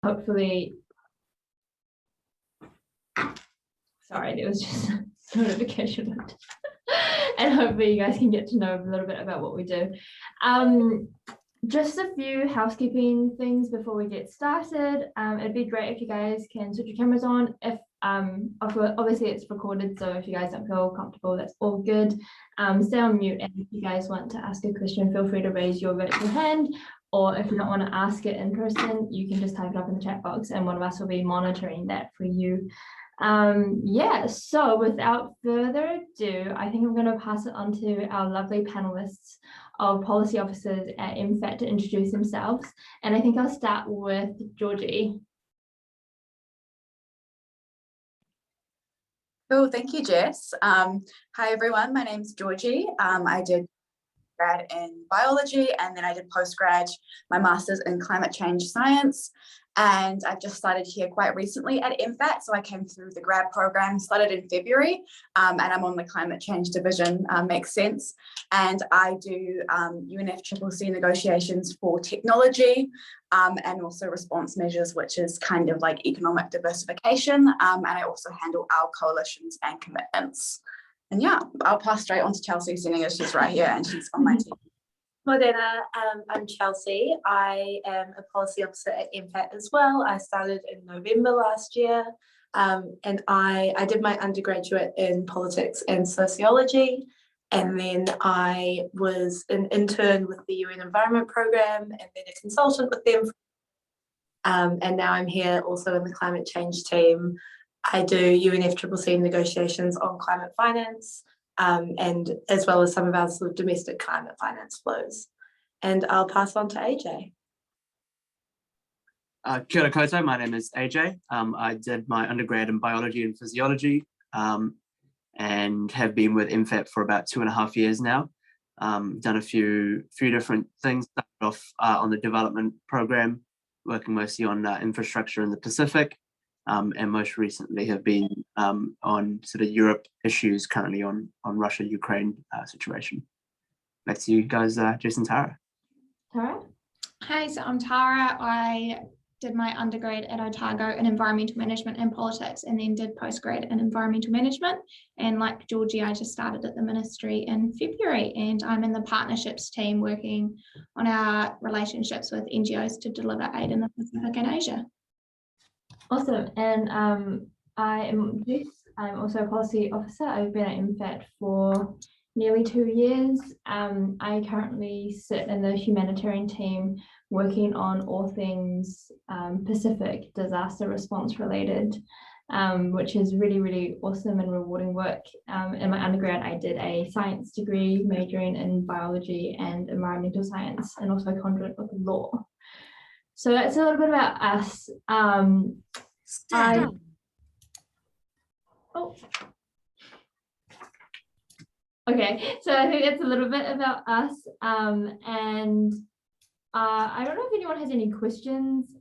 hopefully, sorry, there was just a notification. And hopefully you guys can get to know a little bit about what we do. Just a few housekeeping things before we get started. It'd be great if you guys can switch your cameras on. If obviously it's recorded, so if you guys don't feel comfortable, that's all good. Stay on mute, and if you guys want to ask a question, feel free to raise your virtual hand, or if you don't want to ask it in person, you can just type it up in the chat box and one of us will be monitoring that for you. Yeah, so without further ado, I think I'm going to pass it on to our lovely panelists of policy officers at Mfat to introduce themselves. And I think I'll start with Georgie. Cool, thank you, Jess. Hi everyone, my name's Georgie. I did grad in biology and then I did postgrad, my master's in climate change science. And I've just started here quite recently at Mfat. So I came through the grad program, started in February, and I'm on the climate change division, makes sense. And I do UNFCCC negotiations for technology and also response measures, which is kind of like economic diversification. And I also handle our coalitions and commitments. And yeah, I'll pass straight on to Chelsea, seeing as she's right here and she's on my team. Morena, I'm Chelsea. I am a policy officer at Mfat as well. I started in November last year, and I did my undergraduate in politics and sociology, and then I was an intern with the UN Environment Program and then a consultant with them. And now I'm here also in the climate change team. I do UNFCCC negotiations on climate finance, and as well as some of our sort of domestic climate finance flows. And I'll pass on to AJ. Kia ora koutou, my name is AJ. I did my undergrad in biology and physiology and have been with Mfat for about 2.5 years now. Done a few different things, started off on the development program, working mostly on infrastructure in the Pacific. And most recently have been on sort of Europe issues, currently on Russia-Ukraine situation. Back to you guys, Jess and Tara. Tara? Hi, so I'm Tara. I did my undergrad at Aotearoa in environmental management and politics, and then did postgrad in environmental management. And like Georgie, I just started at the ministry in February, and I'm in the partnerships team working on our relationships with NGOs to deliver aid in the Pacific and Asia. Awesome. And I am Jess. I'm also a policy officer. I've been at Mfat for nearly 2 years. I currently sit in the humanitarian team working on all things Pacific disaster response related, which is really, really awesome and rewarding work. In my undergrad, I did a science degree majoring in biology and environmental science, and also conjugate with law. So that's a little bit about us. Okay, so I think that's a little bit about us. And I don't know if anyone has any questions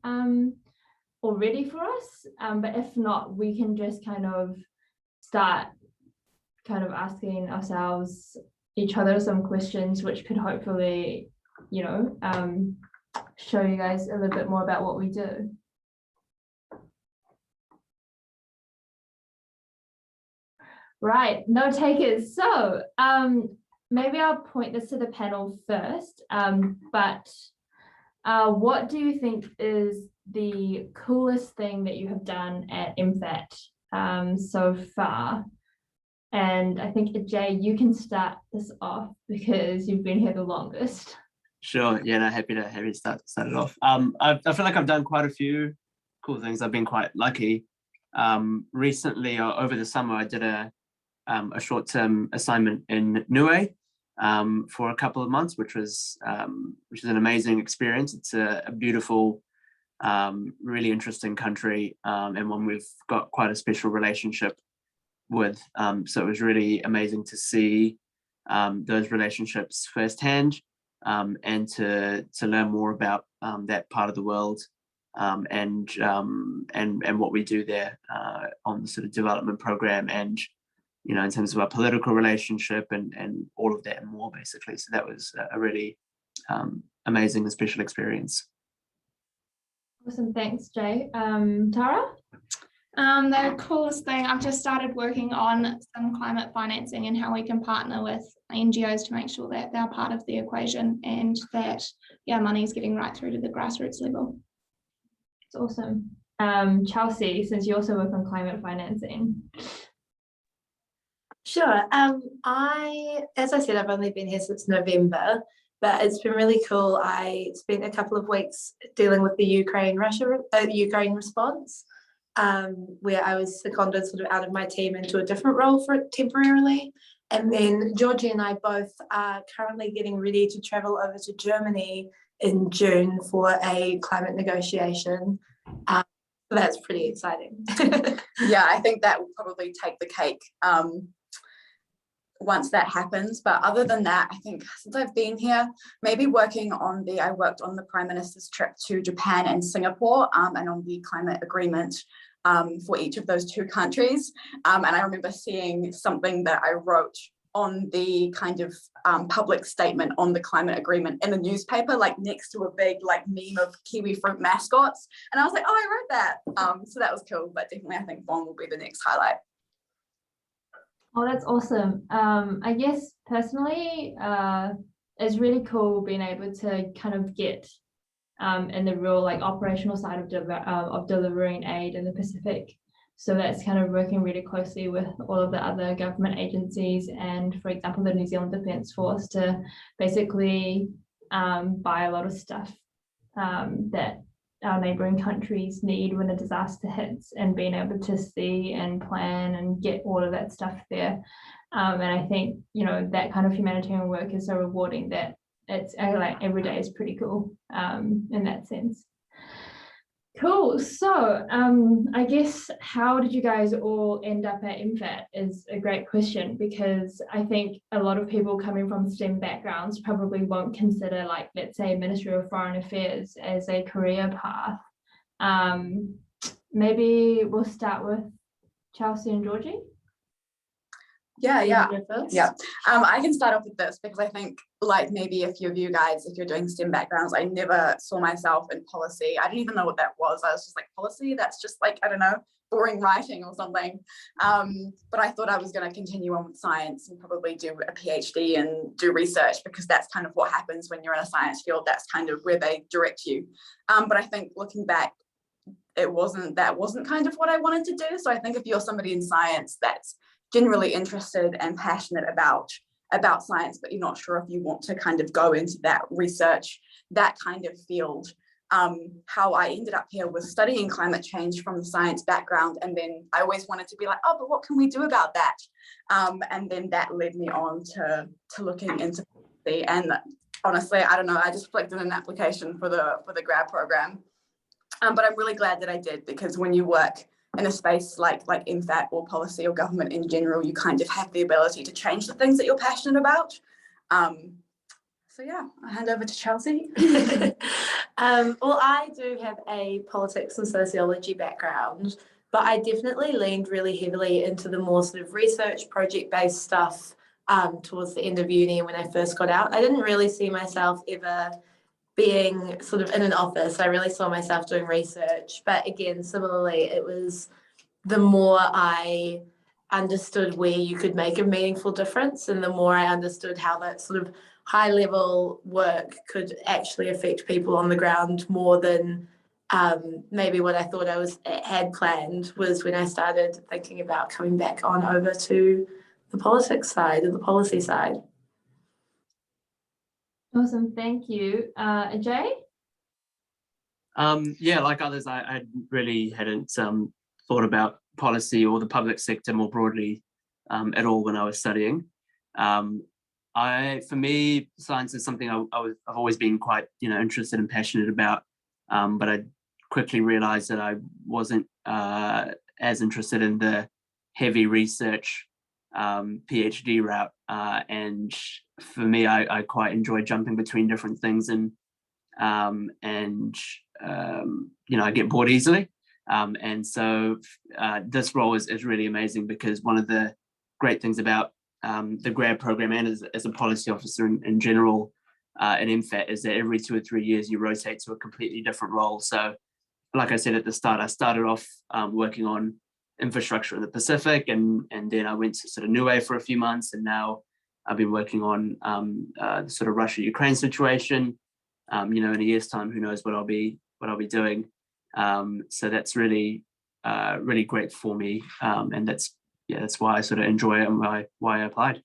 already for us, but if not, we can just kind of start asking ourselves, each other, some questions, which could hopefully, you know, show you guys a little bit more about what we do. Right, no takers. So maybe I'll point this to the panel first, but what do you think is the coolest thing that you have done at Mfat so far? And I think, Jay, you can start this off because you've been here the longest. Sure. Yeah, no, happy to start it off. I feel like I've done quite a few cool things. I've been quite lucky. Recently, over the summer, I did a short-term assignment in Niue for a couple of months, which is an amazing experience. It's a beautiful, really interesting country, and one we've got quite a special relationship with. So it was really amazing to see those relationships firsthand. And to learn more about that part of the world, and what we do there on the sort of development program, and you know, in terms of our political relationship and all of that and more, basically. So that was a really amazing and special experience. Awesome, thanks, Jay. Tara? The coolest thing, I've just started working on some climate financing and how we can partner with NGOs to make sure that they're part of the equation and that, yeah, money is getting right through to the grassroots level. It's awesome. Chelsea, since you also work on climate financing. Sure. As I said, I've only been here since November, but it's been really cool. I spent a couple of weeks dealing with the Ukraine response, where I was seconded sort of out of my team into a different role for it temporarily. And then Georgie and I both are currently getting ready to travel over to Germany in June for a climate negotiation. So that's pretty exciting. Yeah, I think that will probably take the cake once that happens. But other than that, I think since I've been here, maybe I worked on the Prime Minister's trip to Japan and Singapore, and on the climate agreement for each of those two countries. And I remember seeing something that I wrote on the kind of public statement on the climate agreement in the newspaper, like next to a big like meme of kiwi fruit mascots. And I was like, oh, I wrote that. So that was cool, but definitely I think Bonn will be the next highlight. Oh, that's awesome. I guess personally, it's really cool being able to kind of get in the real like operational side of delivering aid in the Pacific. So that's kind of working really closely with all of the other government agencies and, for example, the New Zealand Defence Force to basically buy a lot of stuff that our neighbouring countries need when a disaster hits, and being able to see and plan and get all of that stuff there. And I think, you know, that kind of humanitarian work is so rewarding that it's like every day is pretty cool in that sense. Cool. So I guess how did you guys all end up at Mfat is a great question, because I think a lot of people coming from STEM backgrounds probably won't consider, like, let's say, Ministry of Foreign Affairs as a career path. Maybe we'll start with Chelsea and Georgie. Yeah. I can start off with this because I think, like, maybe a few of you guys, if you're doing STEM backgrounds, I never saw myself in policy. I didn't even know what that was. I was just like, policy? That's just like, I don't know, boring writing or something. But I thought I was going to continue on with science and probably do a PhD and do research, because that's kind of what happens when you're in a science field. That's kind of where they direct you. But I think looking back, that wasn't kind of what I wanted to do. So I think if you're somebody in science that's generally interested and passionate about science, but you're not sure if you want to kind of go into that research, that kind of field. How I ended up here was studying climate change from the science background, and then I always wanted to be like, oh, but what can we do about that? And then that led me on to looking into policy. And honestly, I don't know, I just flicked in an application for the grad program. But I'm really glad that I did, because when you work in a space like Mfat or policy or government in general, you kind of have the ability to change the things that you're passionate about. So yeah, I'll hand over to Chelsea. Well, I do have a politics and sociology background, but I definitely leaned really heavily into the more sort of research project-based stuff towards the end of uni and when I first got out. I didn't really see myself ever being sort of in an office. I really saw myself doing research. But again, similarly, it was the more I understood where you could make a meaningful difference, and the more I understood how that sort of high level work could actually affect people on the ground more than maybe what I thought had planned, was when I started thinking about coming back on over to the politics side and the policy side. Awesome, thank you. Jay? Yeah, like others, I really hadn't thought about policy or the public sector more broadly at all when I was studying. For me, science is something I've always been quite, interested and passionate about, but I quickly realized that I wasn't as interested in the heavy research PhD route, and for me, I quite enjoy jumping between different things, and I get bored easily, and so this role is really amazing, because one of the great things about the grad program and as a policy officer in general at Mfat is that every 2 or 3 years you rotate to a completely different role. So like I said at the start, I started off working on infrastructure in the Pacific, and then I went to sort of Niue for a few months, and now I've been working on the sort of Russia-Ukraine situation. In a year's time, who knows what I'll be doing. So that's really great for me, and that's why I sort of enjoy it and why I applied.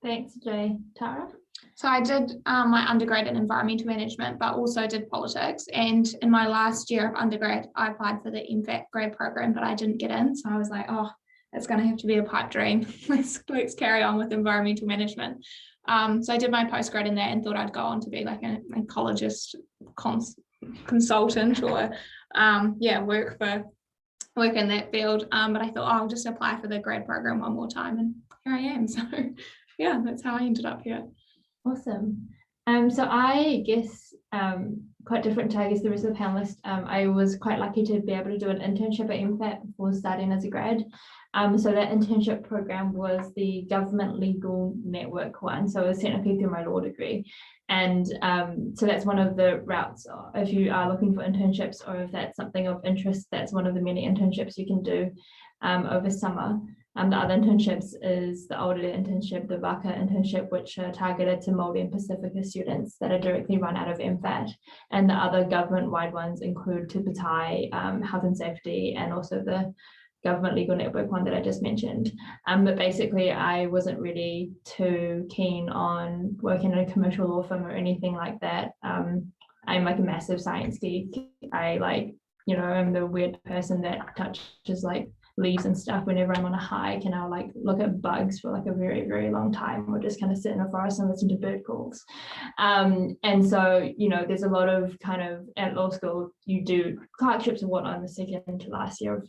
Thanks, Jay. Tara? So I did my undergrad in environmental management, but also did politics. And in my last year of undergrad, I applied for the Mfat grad program, but I didn't get in. So I was like, oh, it's going to have to be a pipe dream. let's carry on with environmental management. So I did my postgrad in that and thought I'd go on to be like an ecologist consultant or work in that field. But I thought, oh, I'll just apply for the grad program one more time, and here I am. So yeah, that's how I ended up here. Awesome. So I guess quite different to I guess the rest of the panelists. I was quite lucky to be able to do an internship at Mfat before starting as a grad. So that internship program was the government legal network one. So it was technically through my law degree. And so that's one of the routes if you are looking for internships, or if that's something of interest, that's one of the many internships you can do over summer. The other internships is the Aotearoa internship, the VACA internship, which are targeted to Māori and Pacifica students that are directly run out of Mfat. And the other government-wide ones include Te Patai, health and safety, and also the government legal network one that I just mentioned. But basically I wasn't really too keen on working in a commercial law firm or anything like that. I'm like a massive science geek. I I'm the weird person that touches like leaves and stuff whenever I'm on a hike, and I'll like look at bugs for like a very, very long time, or just kind of sit in a forest and listen to bird calls. And so, there's a lot of kind of at law school, you do clerkships and whatnot in the second to last year of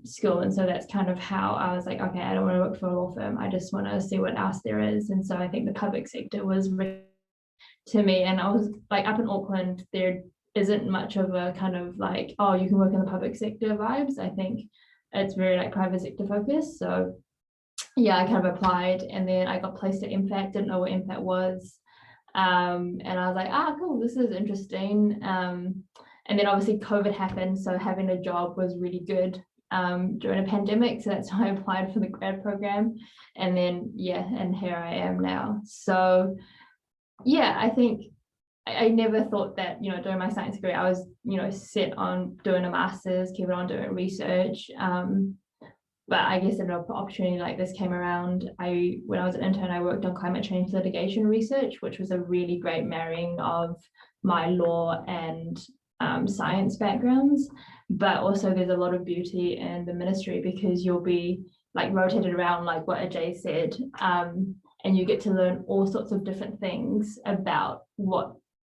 school. And so that's kind of how I was like, okay, I don't want to work for a law firm. I just want to see what else there is. And so I think the public sector was to me, and I was like up in Auckland, there isn't much of a kind of like, oh, you can work in the public sector vibes. I think it's very like private sector focused. So yeah, I kind of applied, and then I got placed at Mfat, didn't know what Mfat was. And I was like, cool, this is interesting. And then obviously COVID happened, so having a job was really good during a pandemic. So that's why I applied for the grad program. And then, and here I am now. So yeah, I think I never thought that, during my science degree, I was, set on doing a master's, keeping on doing research. But I guess an opportunity like this came around. When I was an intern, I worked on climate change litigation research, which was a really great marrying of my law and science backgrounds. But also there's a lot of beauty in the ministry, because you'll be like rotated around, like what Ajay said, and you get to learn all sorts of different things about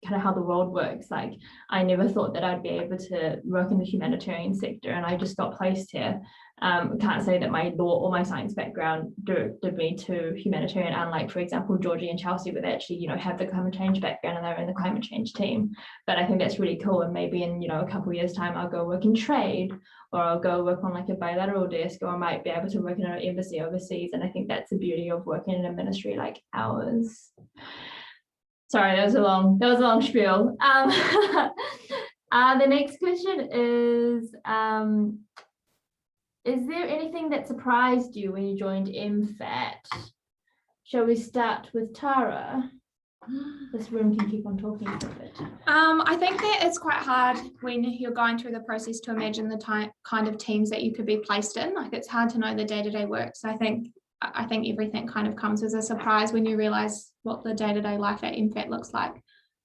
how the world works. Like I never thought that I'd be able to work in the humanitarian sector, and I just got placed here. Can't say that my law or my science background directed me to humanitarian, unlike, for example, Georgie and Chelsea, where they actually, have the climate change background and they're in the climate change team. But I think that's really cool. And maybe in, a couple of years' time, I'll go work in trade, or I'll go work on like a bilateral desk, or I might be able to work in an embassy overseas. And I think that's the beauty of working in a ministry like ours. Sorry, that was a long spiel. The next question is there anything that surprised you when you joined Mfat? Shall we start with Tara? This room can keep on talking a bit. I think that it's quite hard when you're going through the process to imagine the kind of teams that you could be placed in. Like it's hard to know the day-to-day work. So I think everything kind of comes as a surprise when you realize what the day-to-day life at Mfat looks like.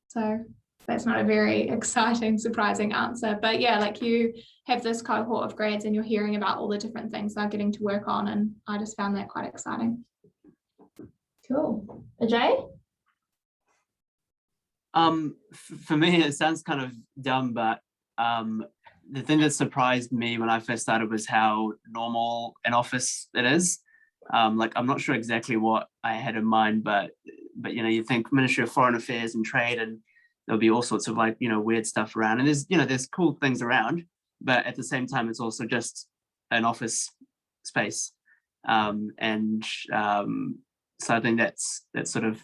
So that's not a very exciting, surprising answer. But yeah, like you have this cohort of grads and you're hearing about all the different things they're getting to work on. And I just found that quite exciting. Cool. Ajay? For me, it sounds kind of dumb, but the thing that surprised me when I first started was how normal an office it is. Like I'm not sure exactly what I had in mind, but you think Ministry of Foreign Affairs and Trade, and there'll be all sorts of like weird stuff around, and there's cool things around, but at the same time it's also just an office space, so I think that's sort of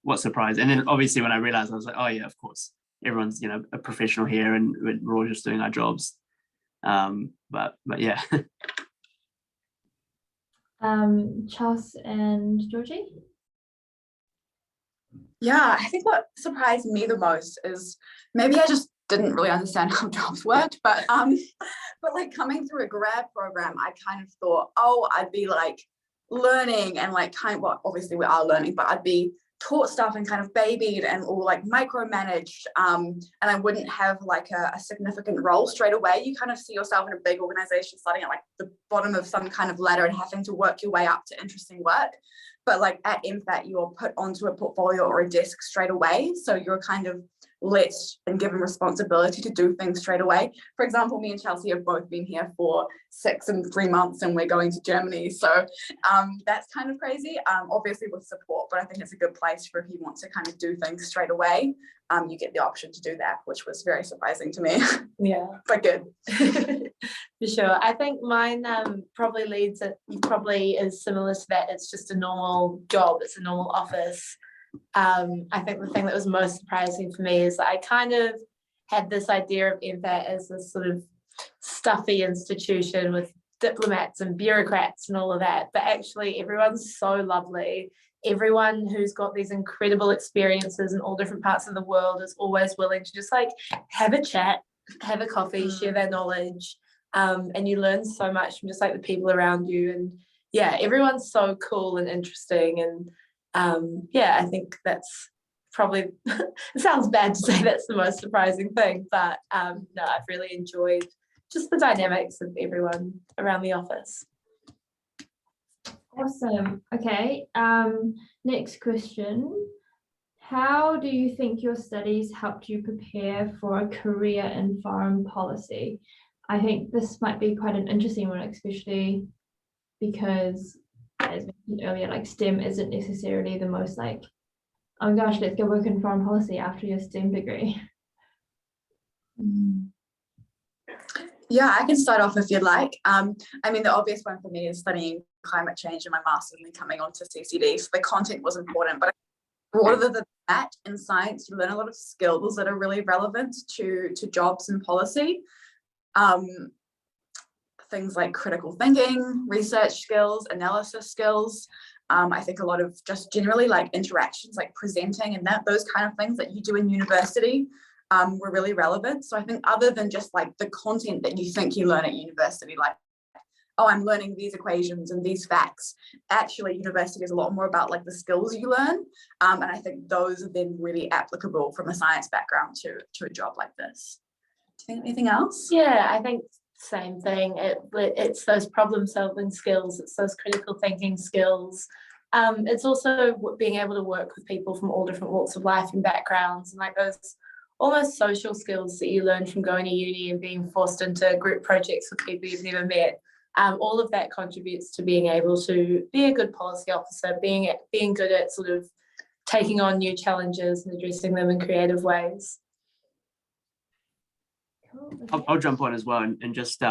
what surprised. And then obviously when I realized, I was like, oh yeah, of course, everyone's, you know, a professional here, and we're all just doing our jobs. But yeah. Charles and Georgie? Yeah, I think what surprised me the most is maybe I just didn't really understand how jobs worked, but like coming through a grad program, I kind of thought, oh, I'd be like learning and like well, obviously we are learning, but I'd be taught stuff and kind of babied and all like micromanaged, and I wouldn't have like a significant role straight away. You kind of see yourself in a big organization starting at like the bottom of some kind of ladder and having to work your way up to interesting work. But like at Mfat, you're put onto a portfolio or a desk straight away. So you're kind of let and given responsibility to do things straight away. For example, me and Chelsea have both been here for 6 and 3 months, and we're going to Germany. So that's kind of crazy, obviously with support, but I think it's a good place for if you want to kind of do things straight away. You get the option to do that, which was very surprising to me. Yeah. But good. For sure. I think mine probably is similar to that. It's just a normal job. It's a normal office. I think the thing that was most surprising for me is that I kind of had this idea of Mfat as this sort of stuffy institution with diplomats and bureaucrats and all of that, but actually everyone's so lovely. Everyone who's got these incredible experiences in all different parts of the world is always willing to just like have a chat, have a coffee, share their knowledge, and you learn so much from just like the people around you. And yeah, everyone's so cool and interesting. And yeah, I think that's probably it sounds bad to say that's the most surprising thing, but no, I've really enjoyed just the dynamics of everyone around the office. Awesome. Okay. Next question. How do you think your studies helped you prepare for a career in foreign policy? I think this might be quite an interesting one, especially because, as mentioned earlier, like STEM isn't necessarily the most like, oh gosh, let's go work in foreign policy after your STEM degree. Yeah, I can start off if you'd like. I mean, the obvious one for me is studying climate change in my master's and then coming on to CCD. So the content was important, but broader than that, in science, you learn a lot of skills that are really relevant to jobs and policy. Things like critical thinking, research skills, analysis skills. I think a lot of just generally like interactions, like presenting and those kind of things that you do in university were really relevant. So I think other than just like the content that you think you learn at university, like, oh, I'm learning these equations and these facts, actually university is a lot more about like the skills you learn. And I think those are then really applicable from a science background to a job like this. Do you think anything else? Yeah, I think same thing. It's those problem solving skills, it's those critical thinking skills. It's also being able to work with people from all different walks of life and backgrounds, and like those almost social skills that you learn from going to uni and being forced into group projects with people you've never met. All of that contributes to being able to be a good policy officer, being good at sort of taking on new challenges and addressing them in creative ways. I'll jump on as well and just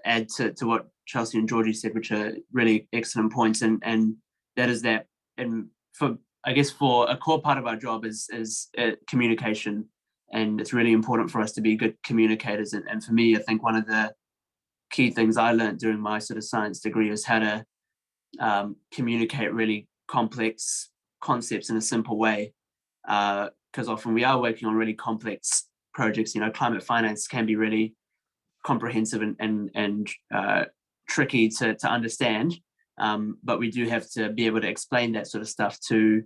add to what Chelsea and Georgie said, which are really excellent points, and that is that, and for a core part of our job is communication, and it's really important for us to be good communicators. And for me, I think one of the key things I learned during my sort of science degree is how to communicate really complex concepts in a simple way, because often we are working on really complex projects. You know, climate finance can be really comprehensive and tricky to understand, but we do have to be able to explain that sort of stuff to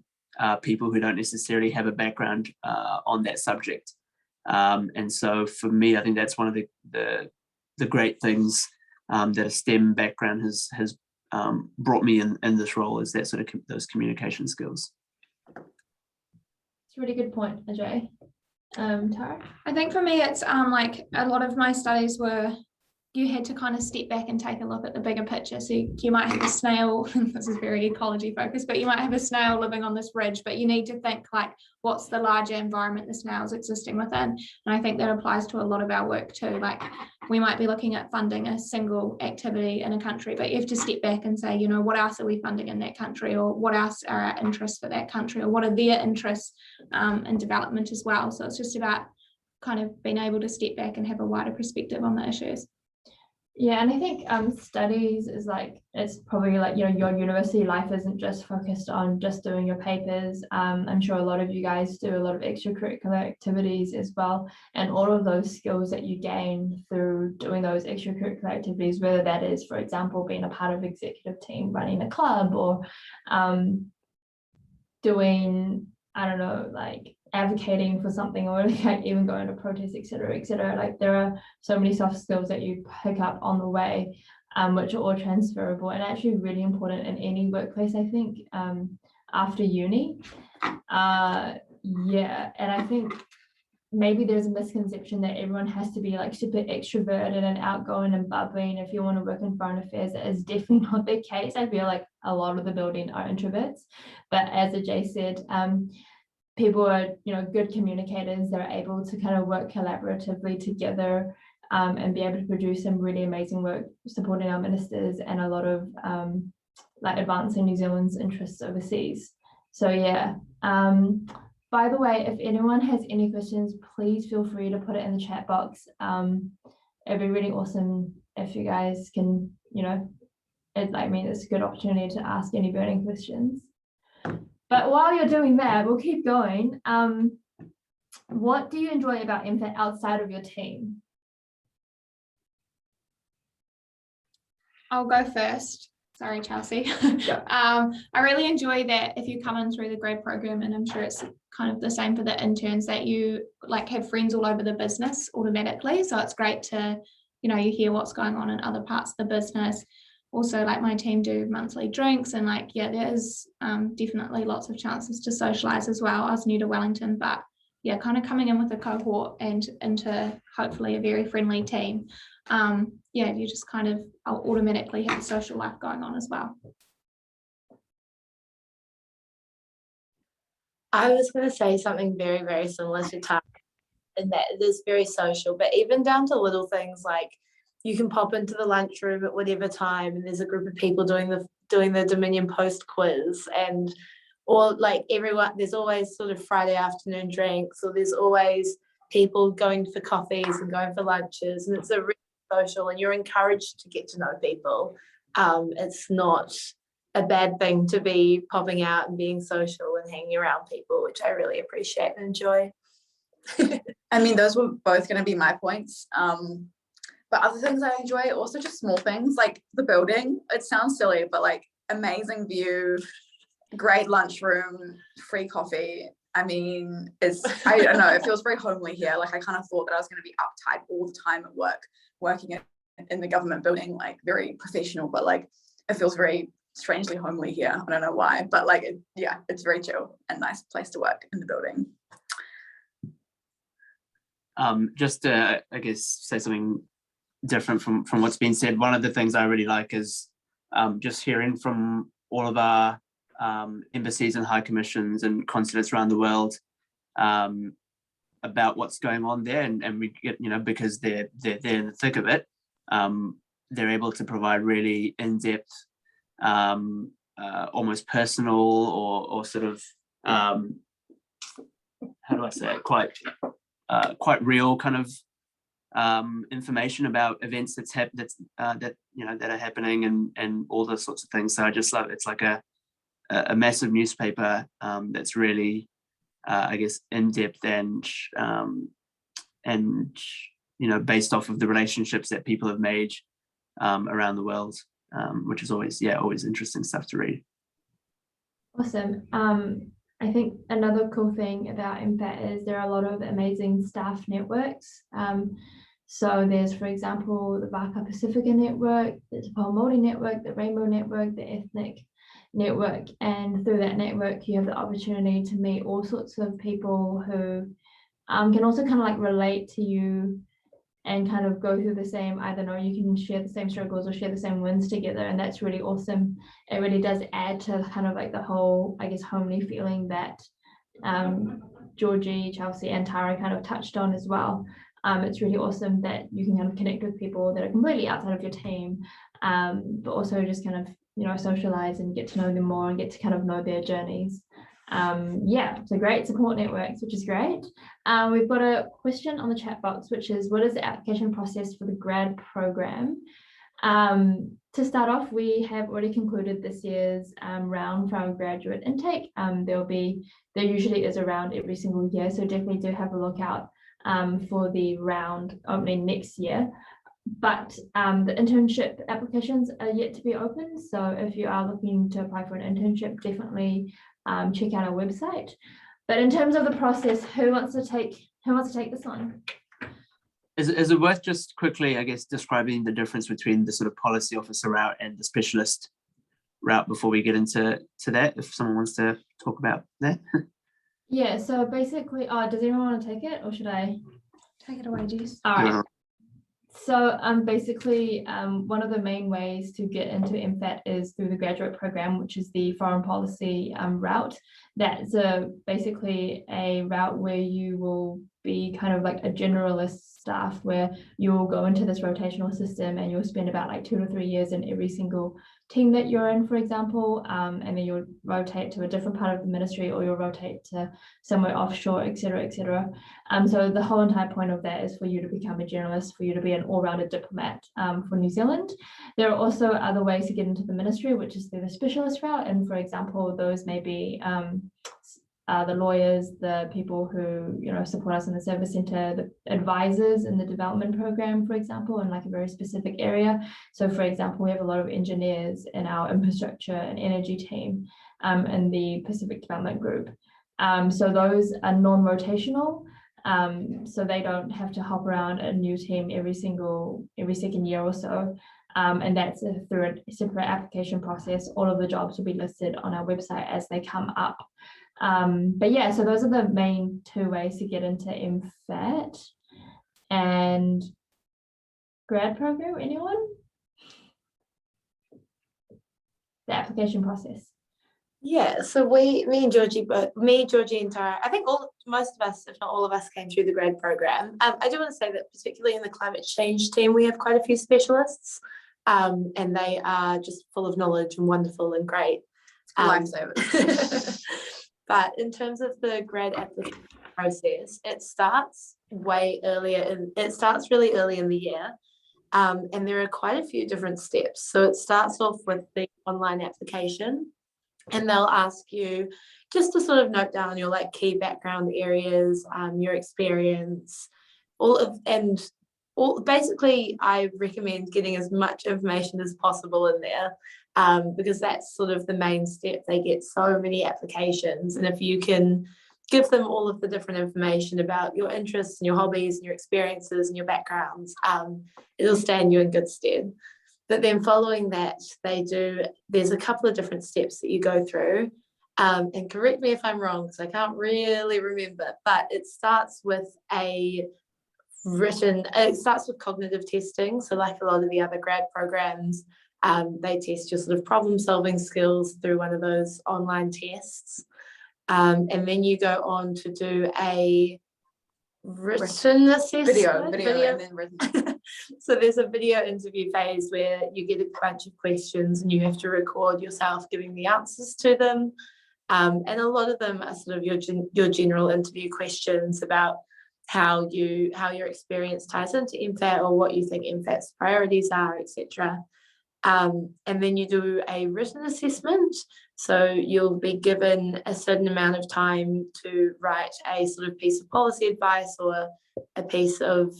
people who don't necessarily have a background on that subject. And so for me, I think that's one of the great things that a STEM background has brought me in this role, is that sort of those communication skills. It's a really good point, Ajay. Tara? I think for me, it's like a lot of my studies were, you had to kind of step back and take a look at the bigger picture. So you might have a snail, this is very ecology focused, but you might have a snail living on this ridge, but you need to think like, what's the larger environment the snail's existing within? And I think that applies to a lot of our work too. Like we might be looking at funding a single activity in a country, but you have to step back and say, you know, what else are we funding in that country, or what else are our interests for that country, or what are their interests in development as well. So it's just about kind of been able to step back and have a wider perspective on the issues. Yeah, and I think studies is like, it's probably like, your university life isn't just focused on just doing your papers. I'm sure a lot of you guys do a lot of extracurricular activities as well, and all of those skills that you gain through doing those extracurricular activities, whether that is, for example, being a part of executive team, running a club, or doing, I don't know, like advocating for something, or like even going to protests, etc. Like there are so many soft skills that you pick up on the way, which are all transferable and actually really important in any workplace, I think, after uni. Yeah, and I think maybe there's a misconception that everyone has to be like super extroverted and outgoing and bubbling if you want to work in foreign affairs. That is definitely not the case. I feel like a lot of the building are introverts, but as Ajay said, people are, good communicators. They're able to kind of work collaboratively together, and be able to produce some really amazing work supporting our ministers and a lot of like advancing New Zealand's interests overseas. So yeah. By the way, if anyone has any questions, please feel free to put it in the chat box. It'd be really awesome if you guys can, it's a good opportunity to ask any burning questions. But while you're doing that, we'll keep going. What do you enjoy about Mfat outside of your team? I'll go first. Sorry, Chelsea. I really enjoy that if you come in through the grad program, and I'm sure it's kind of the same for the interns, that you like have friends all over the business automatically. So it's great to, you hear what's going on in other parts of the business. Also, like my team do monthly drinks, and like, yeah, there's definitely lots of chances to socialize as well. I was new to Wellington, but yeah, kind of coming in with a cohort and into hopefully a very friendly team. Yeah, you just kind of automatically have a social life going on as well. I was going to say something very, very similar to Tara, in that it is very social, but even down to little things like you can pop into the lunchroom at whatever time and there's a group of people doing the Dominion Post quiz, and or like everyone, there's always sort of Friday afternoon drinks, or there's always people going for coffees and going for lunches, and it's a really social, and you're encouraged to get to know people. It's not a bad thing to be popping out and being social and hanging around people, which I really appreciate and enjoy. I mean, those were both going to be my points. But other things I enjoy, also just small things like the building. It sounds silly, but like amazing view, great lunchroom, free coffee. I mean, I don't know, it feels very homely here. Like I kind of thought that I was going to be uptight all the time at work, working in the government building, like very professional, but like it feels very strangely homely here. I don't know why, but like, it's very chill and nice place to work in the building. Just to, I guess, say something different from what's been said. One of the things I really like is just hearing from all of our embassies and high commissions and consulates around the world about what's going on there, and we get, because they're in the thick of it, they're able to provide really in-depth, almost personal or sort of how do I say it, quite real kind of information about events that are happening and all those sorts of things. So I just love it. It's like a massive newspaper that's really I guess in depth and based off of the relationships that people have made around the world, which is always interesting stuff to read. Awesome. I think another cool thing about Mfat is there are a lot of amazing staff networks. So there's, for example, the Baka Pacifica network, there's the Palmoli network, the Rainbow network, the Ethnic network, and through that network you have the opportunity to meet all sorts of people who can also kind of like relate to you and kind of go through the same, I don't know, you can share the same struggles or share the same wins together, and that's really awesome. It really does add to kind of like the whole, I guess, homely feeling that Georgie, Chelsea and Tara kind of touched on as well. It's really awesome that you can kind of connect with people that are completely outside of your team, but also just kind of, socialize and get to know them more and get to kind of know their journeys. Yeah, so great support networks, which is great. We've got a question on the chat box, which is, what is the application process for the grad program? To start off, we have already concluded this year's round for our graduate intake. There usually is a round every single year, so definitely do have a look out for the round opening next year. But the internship applications are yet to be opened, so if you are looking to apply for an internship, definitely check out our website. But in terms of the process, who wants to take this one? Is it worth just quickly, I guess, describing the difference between the sort of policy officer route and the specialist route before we get into that, if someone wants to talk about that? Yeah, so basically, does anyone want to take it, or should I? Take it away, Jess. All right. So basically, one of the main ways to get into Mfat is through the graduate program, which is the foreign policy route. That's basically a route where you will be kind of like a generalist staff, where you'll go into this rotational system and you'll spend about like 2 to 3 years in every single team that you're in, for example, and then you'll rotate to a different part of the ministry, or you'll rotate to somewhere offshore, etc., etc. So the whole entire point of that is for you to become a generalist, for you to be an all-rounded diplomat for New Zealand. There are also other ways to get into the ministry, which is through the specialist route, and for example, those may be the lawyers, the people who support us in the service centre, the advisors in the development program, for example, in like a very specific area. So for example, we have a lot of engineers in our infrastructure and energy team in the Pacific Development Group. So those are non-rotational. So they don't have to hop around a new team every second year or so. And that's through a separate application process. All of the jobs will be listed on our website as they come up. But yeah, so those are the main 2 ways to get into Mfat. And grad program, anyone? The application process. Yeah, so me, Georgie, and Tara, I think most of us, if not all of us, came through the grad program. I do want to say that particularly in the climate change team, we have quite a few specialists, and they are just full of knowledge and wonderful and great. Lifesavers. But in terms of the grad application process, it starts way earlier, it starts really early in the year, and there are quite a few different steps. So it starts off with the online application, and they'll ask you just to sort of note down your like key background areas, your experience, basically I recommend getting as much information as possible in there, because that's sort of the main step. They get so many applications, and if you can give them all of the different information about your interests and your hobbies and your experiences and your backgrounds, it'll stand you in good stead. But then following that, there's a couple of different steps that you go through, and correct me if I'm wrong, because I can't really remember, but it starts with cognitive testing. So like a lot of the other grad programs, they test your sort of problem solving skills through one of those online tests. And then you go on to do a written assessment. Video and then written. So there's a video interview phase where you get a bunch of questions and you have to record yourself giving the answers to them. And a lot of them are sort of your general interview questions about how your experience ties into Mfat, or what you think Mfat's priorities are, etc. And then you do a written assessment. So you'll be given a certain amount of time to write a sort of piece of policy advice, or a piece of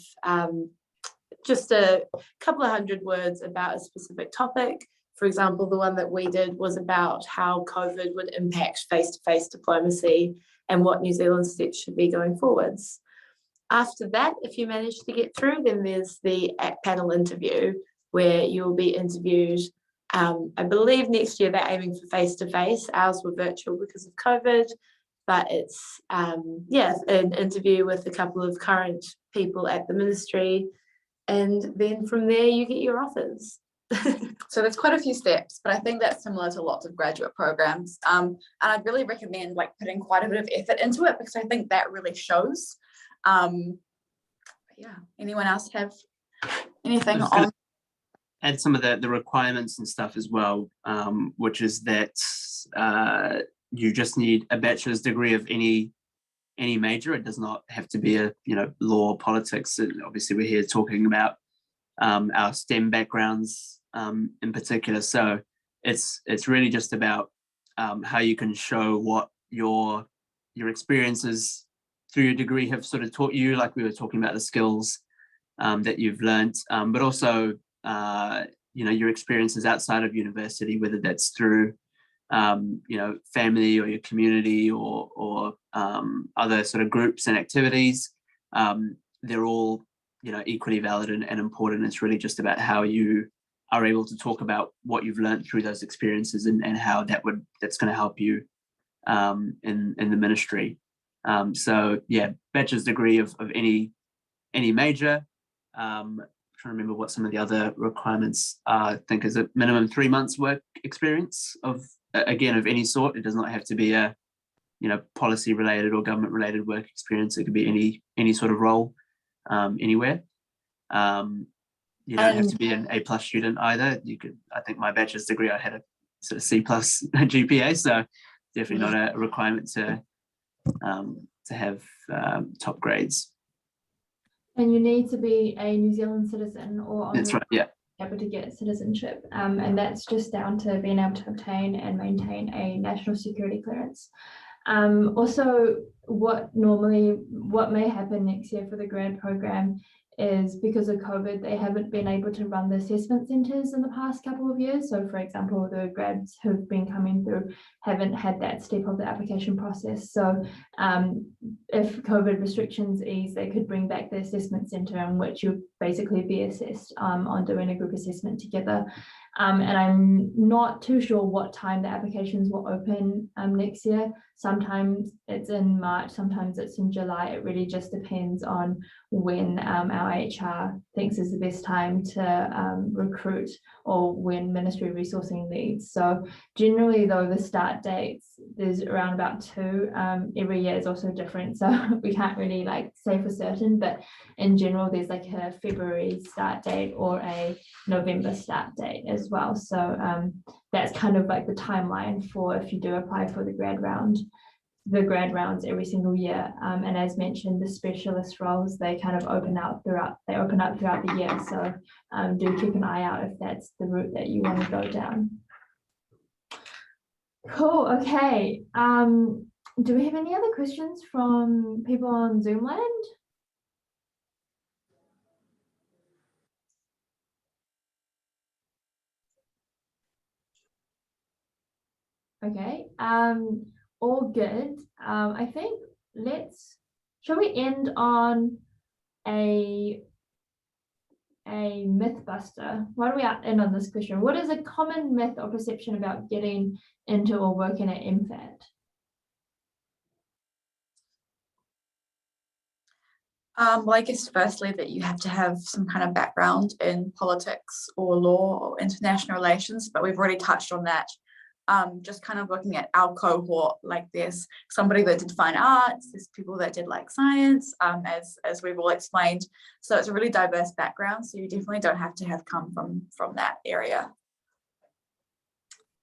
just a couple of 100 words about a specific topic. For example, the one that we did was about how COVID would impact face-to-face diplomacy and what New Zealand's steps should be going forwards. After that, if you manage to get through, then there's the panel interview, where you'll be interviewed. I believe next year they're aiming for face-to-face. Ours were virtual because of COVID, but it's an interview with a couple of current people at the ministry, and then from there you get your offers. So there's quite a few steps, but I think that's similar to lots of graduate programs. And I'd really recommend like putting quite a bit of effort into it, because I think that really shows. Yeah, anyone else have anything on? Add some of the requirements and stuff as well, which is that you just need a bachelor's degree of any major. It does not have to be a law or politics. And obviously we're here talking about our STEM backgrounds in particular. So it's really just about how you can show what your experiences through your degree have sort of taught you, like we were talking about the skills that you've learned, but also your experiences outside of university, whether that's through family or your community or other sort of groups and activities. They're all equally valid and important. It's really just about how you are able to talk about what you've learned through those experiences and how that's going to help you in the ministry. So yeah, bachelor's degree of any major. I'm trying to remember what some of the other requirements are. I think is a minimum 3 months work experience of any sort. It does not have to be a policy related or government related work experience. It could be any sort of role anywhere. You don't have to be an A+ student either. I think my bachelor's degree, I had a sort of C+ GPA, so definitely not a requirement to have top grades. And you need to be a New Zealand citizen or That's right, yeah. able to get citizenship, and that's just down to being able to obtain and maintain a national security clearance. Also, what may happen next year for the grad program is because of COVID, they haven't been able to run the assessment centres in the past couple of years. So for example, the grads who've been coming through haven't had that step of the application process. So if COVID restrictions ease, they could bring back the assessment centre in which you'd basically be assessed on doing a group assessment together. And I'm not too sure what time the applications will open next year. Sometimes it's in March, sometimes it's in July. It really just depends on when our HR thinks is the best time to recruit or when ministry resourcing needs. So generally though, the start dates, there's around about 2. Every year is also different, so we can't really say for certain, but in general there's a February start date or a November start date as well. So that's kind of the timeline for if you do apply for the grad rounds every single year. And as mentioned, the specialist roles, they kind of open up throughout the year. So do keep an eye out if that's the route that you want to go down. Cool, okay. Do we have any other questions from people on Zoom land? Okay, all good. I think shall we end on a myth buster? Why do we end on this question? What is a common myth or perception about getting into or working at Mfat? Well, I guess firstly that you have to have some kind of background in politics or law or international relations, but we've already touched on that. Just kind of looking at our cohort, there's somebody that did fine arts, there's people that did science, as we've all explained. So it's a really diverse background. So you definitely don't have to have come from that area.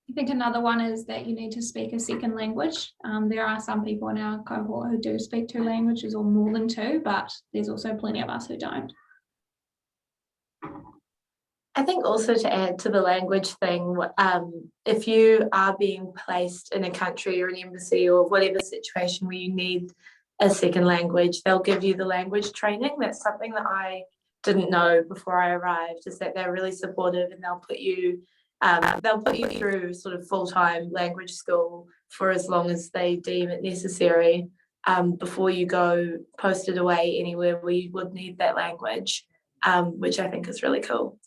I think another one is that you need to speak a second language. There are some people in our cohort who do speak 2 languages or more than 2, but there's also plenty of us who don't. I think also to add to the language thing, if you are being placed in a country or an embassy or whatever situation where you need a second language, they'll give you the language training. That's something that I didn't know before I arrived, is that they're really supportive and they'll put you through sort of full-time language school for as long as they deem it necessary before you go posted away anywhere where you would need that language. Which I think is really cool.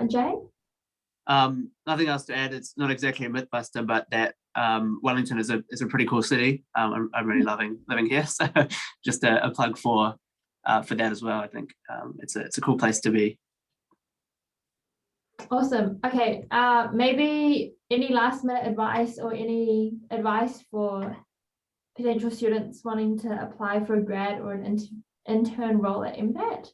Jane? Nothing else to add. It's not exactly a myth buster, but that Wellington is a pretty cool city. I'm really loving living here. So just a plug for that as well. I think it's a cool place to be. Awesome. Okay. Maybe any last minute advice or any advice for potential students wanting to apply for a grad or an intern role at Mfat?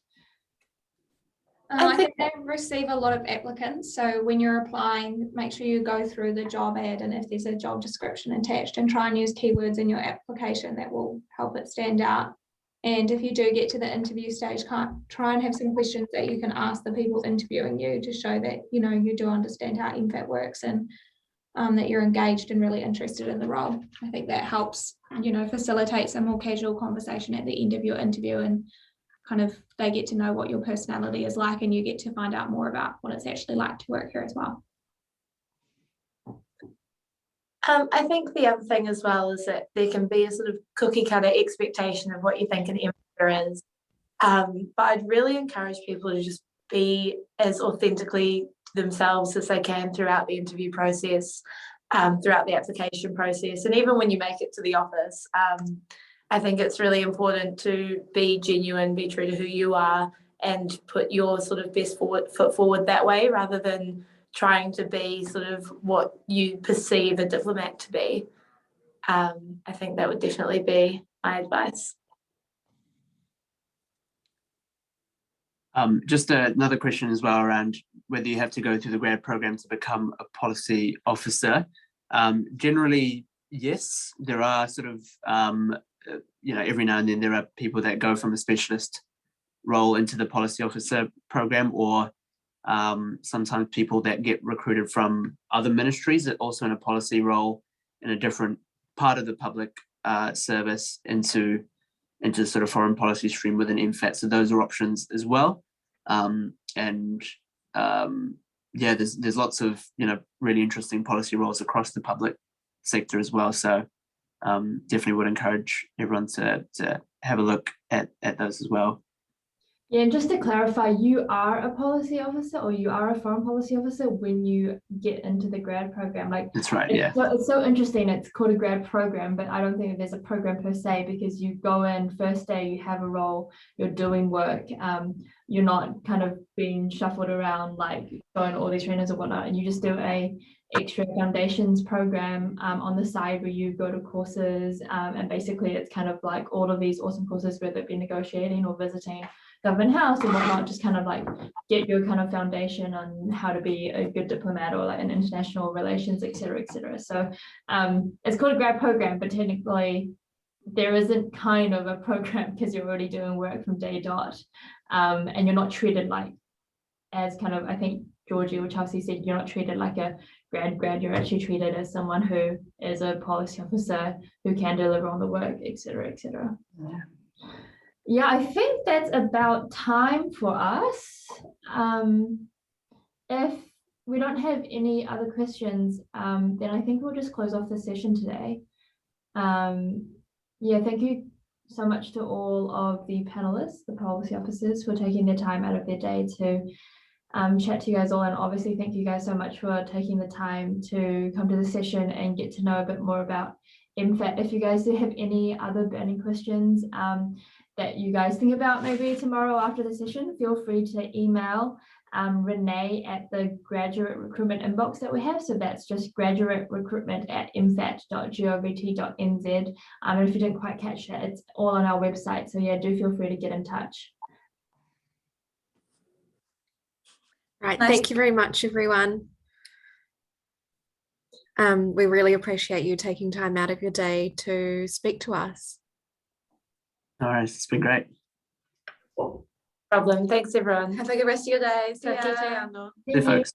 I think they receive a lot of applicants. So when you're applying, make sure you go through the job ad, and if there's a job description attached, and try and use keywords in your application that will help it stand out. And if you do get to the interview stage, try and have some questions that you can ask the people interviewing you to show that, you know, you do understand how Mfat works, and that you're engaged and really interested in the role. I think that helps, you know, facilitates a more casual conversation at the end of your interview, and kind of they get to know what your personality is like, and you get to find out more about what it's actually like to work here as well. I think the other thing as well is that there can be a sort of cookie cutter expectation of what you think an employer is. But I'd really encourage people to just be as authentically themselves as they can throughout the interview process, throughout the application process, and even when you make it to the office. I think it's really important to be genuine, be true to who you are, and put your sort of best foot forward that way, rather than trying to be sort of what you perceive a diplomat to be. I think that would definitely be my advice. Just another question as well around whether you have to go through the grad program to become a policy officer. Generally, yes, there are sort of, you know, every now and then there are people that go from a specialist role into the policy officer program, or sometimes people that get recruited from other ministries that also in a policy role in a different part of the public service into sort of foreign policy stream within Mfat. So those are options as well. Yeah, there's lots of, you know, really interesting policy roles across the public sector as well. So definitely would encourage everyone to have a look at those as well. Yeah, and just to clarify, you are a policy officer, or you are a foreign policy officer when you get into the grad program. Like, that's right, yeah. So it's so interesting. It's called a grad program, but I don't think there's a program per se, because you go in first day, you have a role, you're doing work, you're not kind of being shuffled around like going to all these trainers or whatnot, and you just do a extra foundations program on the side where you go to courses, and basically it's kind of like all of these awesome courses, whether it be negotiating or visiting government house and whatnot, just kind of like get your kind of foundation on how to be a good diplomat or like in international relations, etc., etc. So it's called a grad program, but technically there isn't kind of a program, because you're already doing work from day dot, and you're not treated like as kind of, I think Georgie or Chelsea said, you're not treated like a grad, you're actually treated as someone who is a policy officer who can deliver on the work, etc., etc. Yeah, I think that's about time for us. If we don't have any other questions, then I think we'll just close off the session today. Yeah, thank you so much to all of the panelists, the policy officers, for taking their time out of their day to chat to you guys all. And obviously, thank you guys so much for taking the time to come to the session and get to know a bit more about Mfat. If you guys do have any other burning questions that you guys think about maybe tomorrow after the session, feel free to email Renee at the graduate recruitment inbox that we have. So that's just graduaterecruitment@mfat.govt.nz. And if you didn't quite catch that, it's all on our website. So yeah, do feel free to get in touch. Right, thank you very much, everyone. We really appreciate you taking time out of your day to speak to us. All right, it's been great. Problem. Thanks, everyone. Have a good rest of your day. See Ka kite ya. anō. See you, folks.